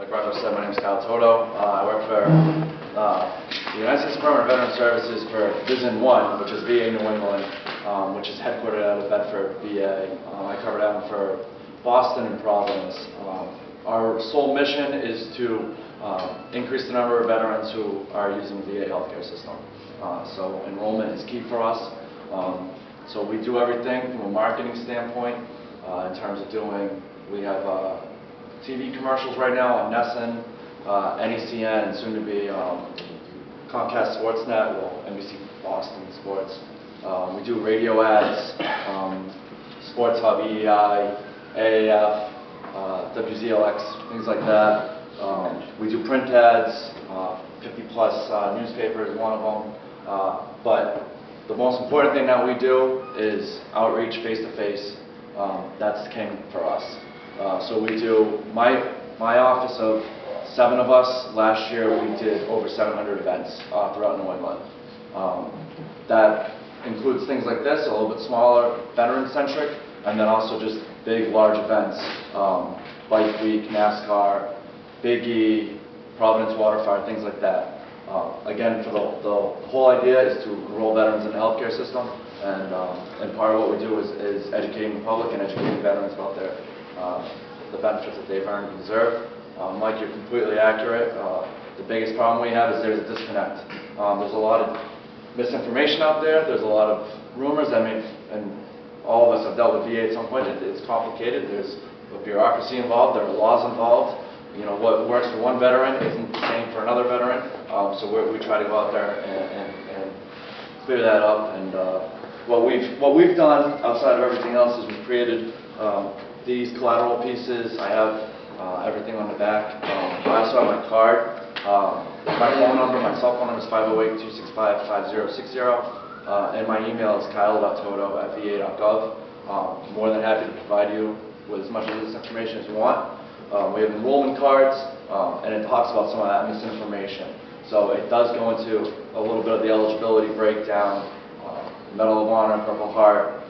Like Roger said, my name is Toto. I work for the United States Department of Veteran Services for VISN 1, which is VA New England, which is headquartered out of Bedford, VA. I cover down for Boston and Providence. Our sole mission is to increase the number of veterans who are using the VA healthcare system. So enrollment is key for us. So we do everything from a marketing standpoint in terms of we have TV commercials right now on VISN, NECN, and soon to be Comcast Sportsnet, well, NBC Boston Sports. We do radio ads, Sports Hub, EEI, AAF, WZLX, things like that. We do print ads, 50+ newspapers, one of them. But the most important thing that we do is outreach face-to-face. That's king for us. So we do, my office of 7 of us, last year we did over 700 events throughout New England. That includes things like this, a little bit smaller, veteran-centric, and then also just big, large events, Bike Week, NASCAR, Big E, Providence Waterfire, things like that. Again, for the whole idea is to enroll veterans in the healthcare system, and part of what we do is educating the public and educating veterans about the benefits that they've earned and deserve. Mike, you're completely accurate. The biggest problem we have is there's a disconnect. There's a lot of misinformation out there. There's a lot of rumors. I mean, and all of us have dealt with VA at some point. It's complicated. There's a bureaucracy involved. There are laws involved. You know, what works for one veteran isn't the same for another veteran. So we try to go out there and clear that up. And what we've done outside of everything else is we've created these collateral pieces. I have everything on the back. I also have my card. My phone number, my cell phone number is 508-265-5060. And my email is kyle.toto@va.gov. More than happy to provide you with as much of this information as you want. We have enrollment cards, and it talks about some of that misinformation. So it does go into a little bit of the eligibility breakdown, Medal of Honor, Purple Heart,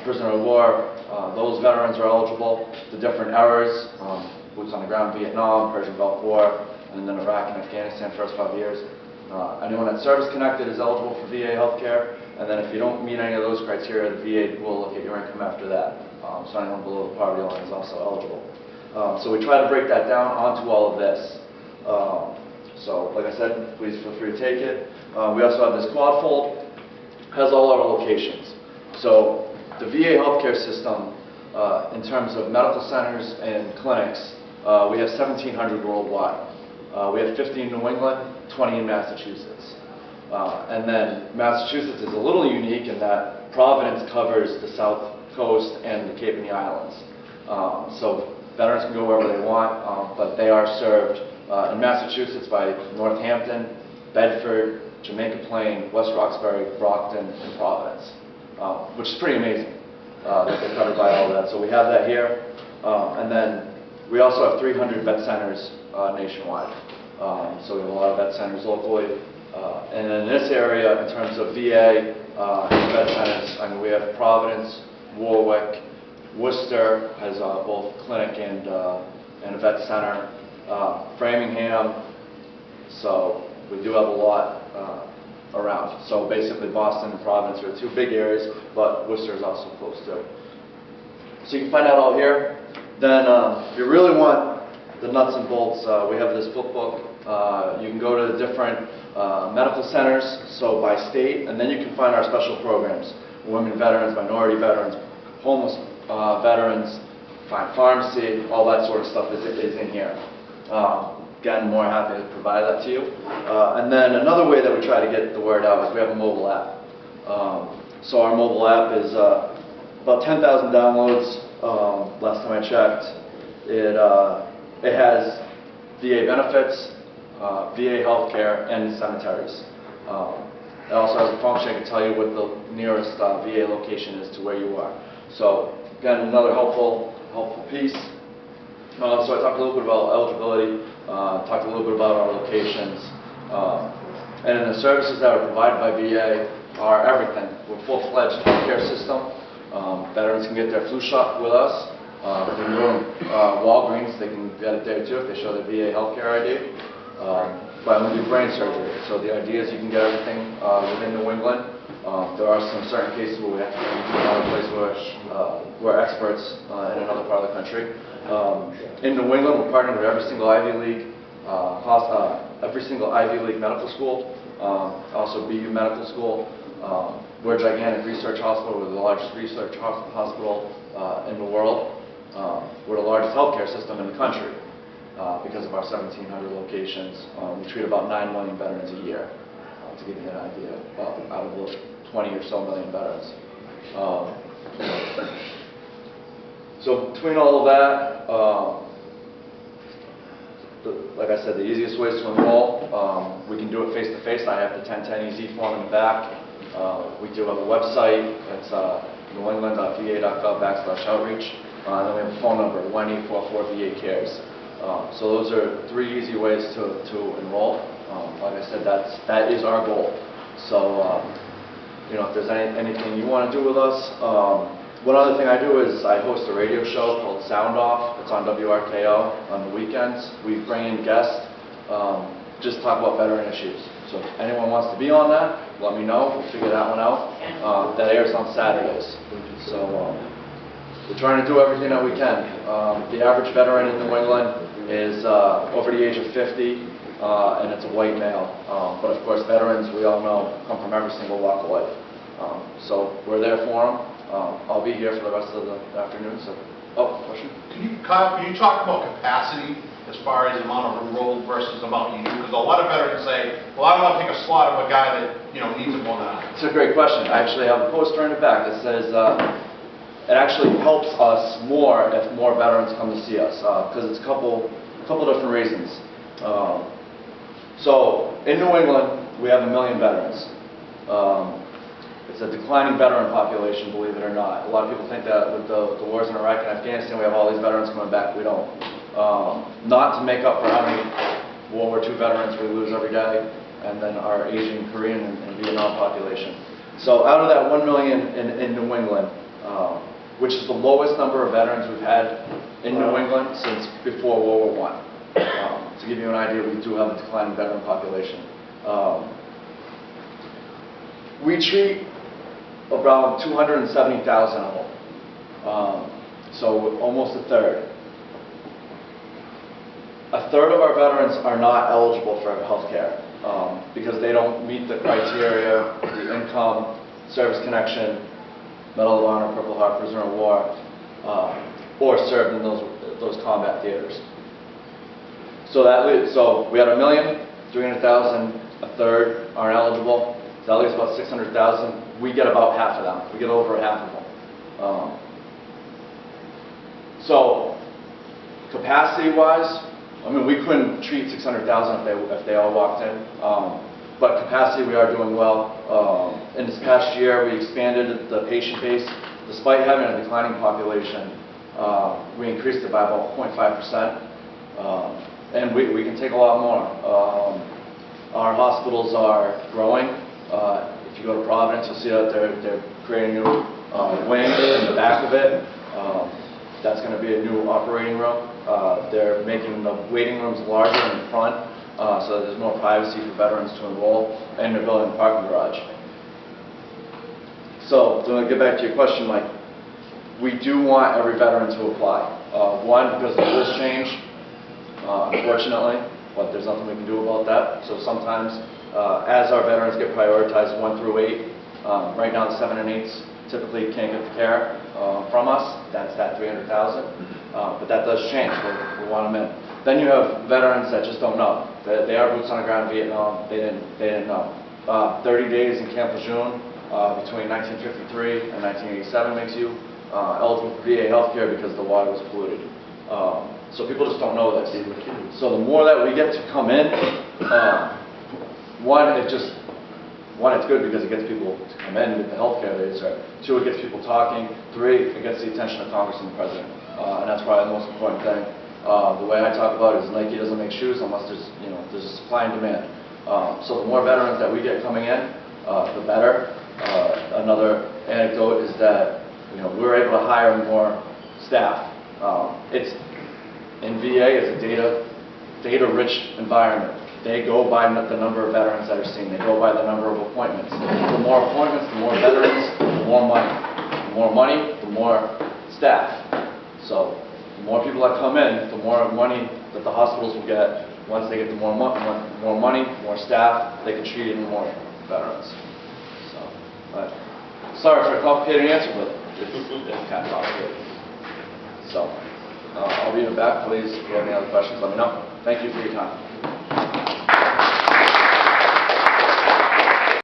Prisoner of War. Those veterans are eligible. The different eras, boots on the ground, Vietnam, Persian Gulf War, and then Iraq and Afghanistan, first 5 years. Anyone that's service-connected is eligible for VA healthcare, and then if you don't meet any of those criteria, the VA will look at your income after that. So anyone below the poverty line is also eligible. So we try to break that down onto all of this. So like I said, please feel free to take it. We also have this quad fold, has all our locations. So the VA healthcare system, in terms of medical centers and clinics, we have 1,700 worldwide. We have 50 in New England, 20 in Massachusetts. And then Massachusetts is a little unique in that Providence covers the South Coast and the Cape and the Islands. So veterans can go wherever they want, but they are served in Massachusetts by Northampton, Bedford, Jamaica Plain, West Roxbury, Brockton, and Providence, which is pretty amazing that they're covered by all of that. So we have that here. And then we also have 300 vet centers nationwide. So we have a lot of vet centers locally. And in this area, in terms of VA and vet centers, I mean, we have Providence, Warwick, Worcester has both clinic and a vet center, Framingham, so we do have a lot around. So basically Boston and Providence are the 2 big areas, but Worcester is also close too. So you can find out all here. Then if you really want the nuts and bolts, we have this book. You can go to the different medical centers, so by state, and then you can find our special programs. Women veterans, minority veterans, homeless veterans, find pharmacy, all that sort of stuff is in here. Again, more happy to provide that to you. And then another way that we try to get the word out is we have a mobile app. So our mobile app is about 10,000 downloads last time I checked. It has VA benefits, VA healthcare, and cemeteries. It also has a function that can tell you what the nearest VA location is to where you are. So again, another helpful piece. So I talked a little bit about eligibility, talked a little bit about our locations, and the services that are provided by VA are everything. We're a full-fledged healthcare system. Veterans can get their flu shot with us. If they enroll in Walgreens, they can get it there too if they show their VA healthcare ID. But I'm going to do brain surgery. So the idea is you can get everything within New England. There are some certain cases where we have to bring you to another place where we're experts in another part of the country. In New England, we're partnering with every single Ivy League medical school, also BU Medical School. We're a gigantic research hospital. We're the largest research hospital in the world. We're the largest healthcare system in the country because of our 1,700 locations. We treat about 9 million veterans a year, to give you an idea, out of those 20 or so million veterans. So between all of that, like I said, the easiest way is to enroll. We can do it face-to-face. I have the 1010EZ form in the back. We do have a website. It's newengland.va.gov/outreach. And then we have a phone number, 1-844-VA-CARES. So those are 3 easy ways to enroll. Like I said, that is our goal. So, if there's anything you want to do with us, one other thing I do is I host a radio show called Sound Off. It's on WRKO on the weekends. We bring in guests, just talk about veteran issues. So if anyone wants to be on that, let me know. We'll figure that one out. That airs on Saturdays. So we're trying to do everything that we can. The average veteran in New England is over the age of 50. And it's a white male. But of course, veterans, we all know, come from every single walk of life. So we're there for them. I'll be here for the rest of the afternoon. So, question? Can you talk about capacity as far as the amount of enrolled versus amount you do? Because a lot of veterans say, well, I don't want to take a slot of a guy that needs it more than I. It's a great question. I actually have a poster in the back that says it actually helps us more if more veterans come to see us because it's a couple different reasons. So, in New England, we have 1 million veterans. It's a declining veteran population, believe it or not. A lot of people think that with the wars in Iraq and Afghanistan, we have all these veterans coming back. We don't. Not to make up for how many World War II veterans we lose every day, and then our Asian, Korean, and Vietnam population. So, out of that 1 million in New England, which is the lowest number of veterans we've had in New England since before World War I. To give you an idea, we do have a declining veteran population. We treat about 270,000 of them, so almost a third. A third of our veterans are not eligible for health care because they don't meet the criteria, the income, service connection, Medal of Honor, Purple Heart, prisoner of war, or served in those combat theaters. So we had 1,300,000, a third aren't eligible. So that leaves about 600,000. We get about half of them. We get over half of them. So capacity-wise, I mean, we couldn't treat 600,000 if they all walked in. But capacity, we are doing well. In this past year, we expanded the patient base. Despite having a declining population, we increased it by about 0.5%. And we can take a lot more. Our hospitals are growing. If you go to Providence, you'll see that they're creating a new wing in the back of it. That's going to be a new operating room. They're making the waiting rooms larger in the front so that there's more privacy for veterans to enroll, and they're building a parking garage. So to get back to your question, Mike, we do want every veteran to apply. One, because the rules change. Unfortunately, but there's nothing we can do about that. So sometimes, as our veterans get prioritized 1 through 8, right now the 7 and 8s typically can't get the care from us. That's that 300,000. But that does change. We want them in. Then you have veterans that just don't know. They are boots on the ground in Vietnam. They didn't know. 30 days in Camp Lejeune between 1953 and 1987 makes you eligible for VA health care because the water was polluted. So people just don't know this. So the more that we get to come in, one, it's good because it gets people to come in and get the health care they deserve. 2, it gets people talking. 3, it gets the attention of Congress and the President. And that's probably the most important thing. The way I talk about it is Nike doesn't make shoes unless there's a supply and demand. So the more veterans that we get coming in, the better. Another anecdote is that we're able to hire more staff It's in VA is a data-rich environment. They go by the number of veterans that are seen. They go by the number of appointments. The more appointments, the more veterans, the more money. The more money, the more staff. So the more people that come in, the more money that the hospitals will get. Once they get the more money, more staff, they can treat even more veterans. So, sorry for a complicated answer, but it's kind of complicated. So, I'll be in the back, please. If you have any other questions, let me know. Thank you for your time.